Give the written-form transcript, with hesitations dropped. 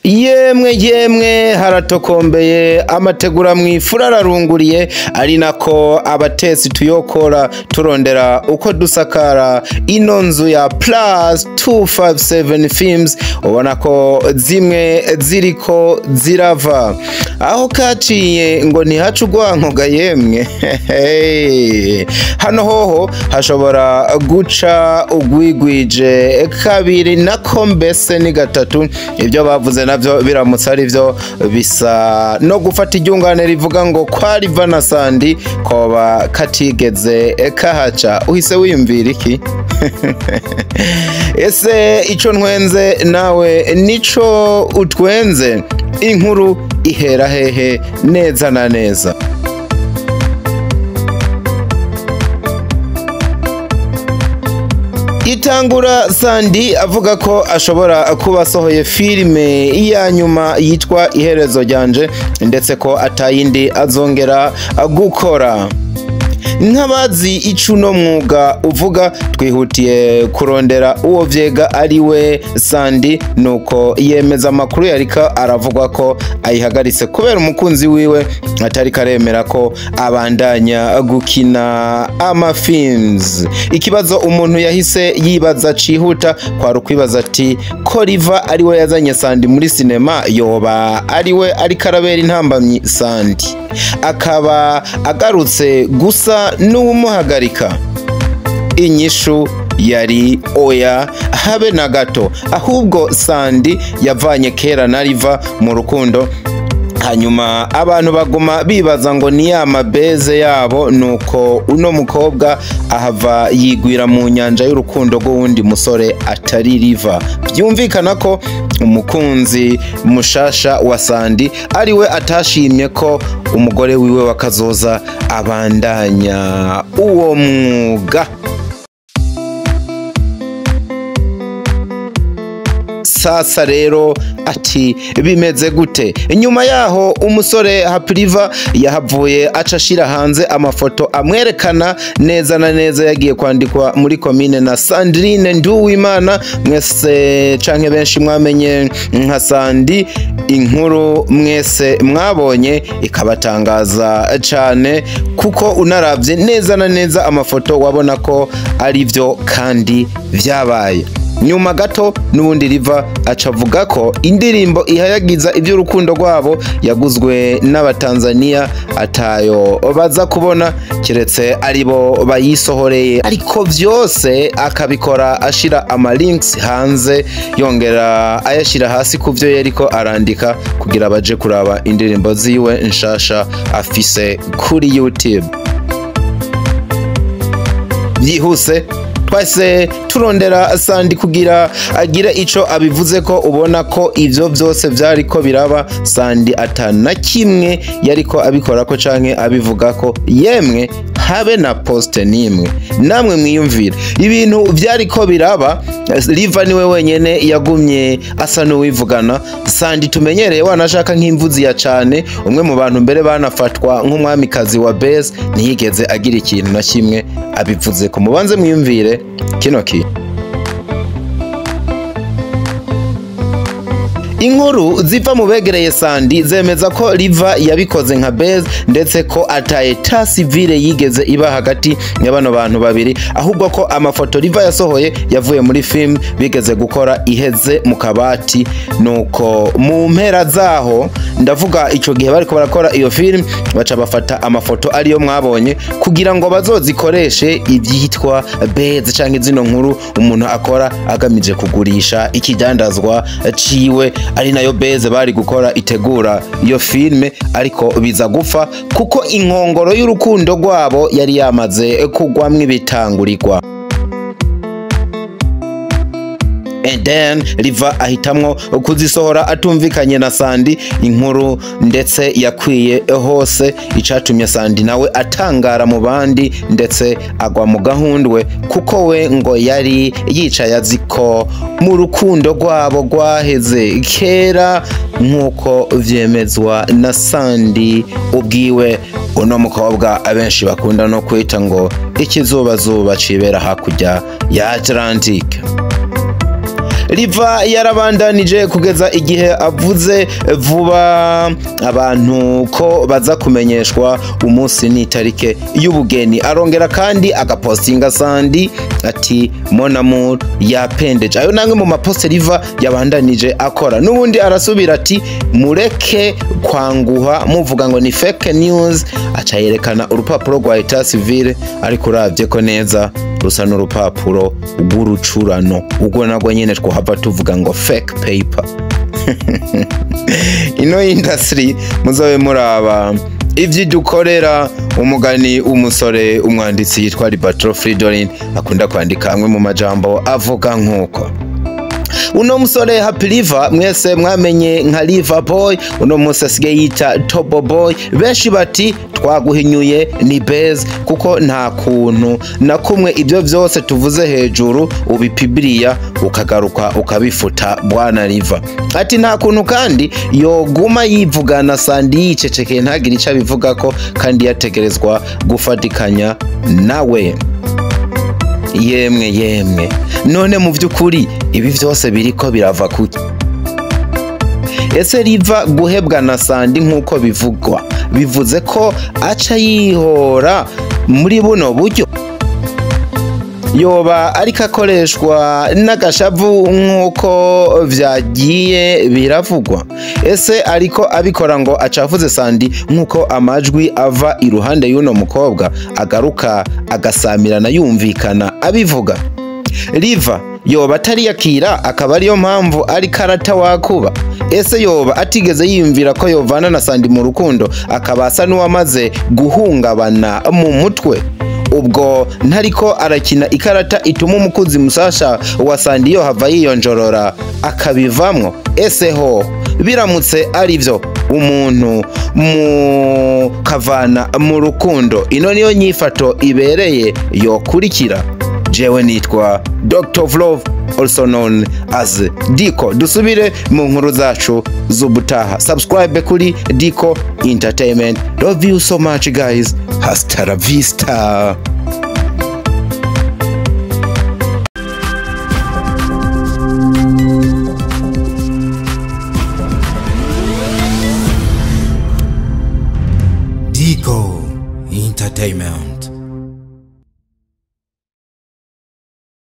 Yemwe haratokombeye amategura mw'ifura ararunguriye ari nako abatesi tuyokora turondera uko dusakara ino nzu ya Plus 257 Films ubona ko zimwe ziriko zirava aho kaciye ngo ntihaca urwankoga yemwe hano hoho hashobora guca ugwigwije kabiri nako mbese ni gatatu ibyo bavuze navyo biramutse ari byo bisa no gufata iryungane rivuga ngo kwa Riva na Sandi koba katigeze kahaca uhise wiyumvira iki ese ico ntwenze nawe nico utwenze inkuru ihera hehe neza na neza itangura Sandi avuga ko ashobora kuba asohoye filime ya nyuma yitwa Iherezo ryanje ndetse ko atayindi azongera gukora nk'abazi icuno mwuga uvuga twihutiye kurondera uwo vyega ari we Sandi nuko yemeza amakuru yarika aravuga ko ayihagaritse kubera umukunzi wiwe atari karemera ko abandanya gukina amafilms. Ikibazo umuntu yahise yibaza cihuta kwa rukwibaza ati ko Riva ari we yazanye Sandi muri sinema yoba ari we ari karabera intambamyi Sandi akaba agarutse gusa n'umuhagarika. Inyishu yari oya habe na gato ahubwo Sandi yavanye kera na Riva mu rukundo hanyuma abantu baguma bibaza ngo ni ya mabeze yabo nuko uno mukobwa ahava yigwira mu nyanja y'urukundo rw'uwundi musore atari Riva. Byumvikana ko umukunzi mushasha wa Sandi ari we atashimye ko umugore wiwe wakazoza abandanya uwo mwuga. Sasa rero ati bimeze gute? Nyuma yaho umusore Hapriva yahavuye acashira hanze amafoto amwerekana neza na neza yagiye kwandikwa muri komine na Sandrine Nduwimana mwese canke benshi mwamenye nka Sandi. Inkuru mwese mwabonye ikabatangaza cane kuko unaravye neza na neza amafoto wabona ko ari byo kandi vyabaye. Nyuma gato n'ubundi Riva acavuga ko indirimbo ihayagiza iby'urukundo rwabo yaguzwe n'abatanzania atayo baza kubona kiretse aribo bayisohoreye, ariko vyose akabikora ashira amalinks hanze yongera ayashira hasi kuvyo yariko arandika kugira baje kuraba indirimbo ziwe nshasha afise kuri YouTube. Byihuse twase turondera Sandi kugira agire ico abivuze ko ubona ko ivyo byose vyariko biraba Sandi atana kimwe yariko abikora ko canke abivuga ko yemwe habe na poste nimwe. Namwe mwiyumvira ibintu vyariko biraba Riva niwe wenyene yagumye asa n'uwivugana. Sandi tumenyereye wanashaka nk'imvuzi ya cane umwe mu bantu mbere banafatwa nk'umwamikazi wa base ntiyigeze agira ikintu na kimwe abivuze ko. Mubanze mwiyumvire kino ki inkuru ziva mu begereye Sandi zemeza ko Riva yabikoze nka base ndetse ko ataye ta civile yigeze iba hagati y'abano bantu babiri, ahubwo ko amafoto Riva yasohoye yavuye muri film bigeze gukora iheze mu kabati. Nuko mu mpera zaho ndavuga ico gihe bariko barakora iyo film baca bafata amafoto ariyo mwabonye kugira ngo bazozikoreshe ibyitwa base canke zino nkuru umuntu akora agamije kugurisha ikidandazwa ciwe ari nayo base bari gukora itegura iyo filme, ariko biza gupfa kuko inkongoro y'urukundo rwabo yari yamaze kugwamwe ibitangurirwa. And then Riva ahitamwo kuzisohora atumvikanye na Sandi inkuru ndetse yakwiye hose icatumye Sandi nawe atangara mu bandi ndetse agwa mu gahundwe kuko we ngo yari yicaye aziko mu rukundo rwabo rwaheze kera nkuko vyemezwa na Sandi ubwiwe. Uno mukobwa abenshi bakunda no kwita ngo ikizuba zuba cibera hakurya ya Atlantic. Riva yarabandanije kugeza igihe avuze vuba abantu ko baza kumenyeshwa umunsi n'itarike y'ubugeni. Arongera kandi agapostinga Sandy ati mon amour yapendeje. Ayo namwe mu maposte Riva yabandanije akora. Nubundi arasubira ati mureke kwanguha muvuga ngo ni fake news. Aca yerekana urupapuro rwa etat civile ariko uravye ko neza rusa n'urupapuro rw'urucurano. Ubwo nagwo nyene twohava tuvuga ngo fake paper. Ino industry muzobe muraba ivyo dukorera. Umugani umusore umwanditsi yitwa Alberto Friedolin akunda kwandika amwe mu majambo avuga nkuko uno musore Happy Riva mwese mwamenye nka Riva Boy, uno munsi asigaye yita Tobo Boy. Benshi bati twaguhinyuye ni base kuko nta kuntu na kumwe ibyo vyose tuvuze hejuru ubipibiriya ukagaruka ukabifuta bwana Riva. Ati nta kuntu kandi yoguma yivugana Sandy yicecekeye ntagire ico abivuga ko kandi yategerezwa gufatikanya nawe. Yemwe none mu vy'ukuri ibi vyose biriko birava kuki? Ese Riva guhebwa na Sandy nkuko bivugwa bivuze ko aca yihora muri buno buryo? Yoba ariko akoreshwa n'agashavu nkuko vyagiye biravugwa? Ese ariko abikora ngo acafuze Sandy nkuko amajwi ava iruhande y'uno mukobwa agaruka agasamirana yumvikana abivuga? Riva yoba atari yakira akaba ariyo mpamvu ari karata wakuba? Ese yoba atigeze yiyumvira ko yovana na Sandy mu rukundo akabasa n'uwamaze guhungabana mu mutwe? Ubwo ntariko arakina ikarata ituma umukuzi musasha wa Sandy yo hava yiyonjorora akabivamwo? Ese ho biramutse arivyo umuntu mu kavana mu rukundo, ino niyo nyifato ibereye yokurikira? Jewe nitwa Dr. of Love, also known as Diko. Dusubire mu nkuru zacu zubutaha. Subscribe kuri Diko Entertainment. Love you so much guys. Hasta la vista. Diko Entertainment.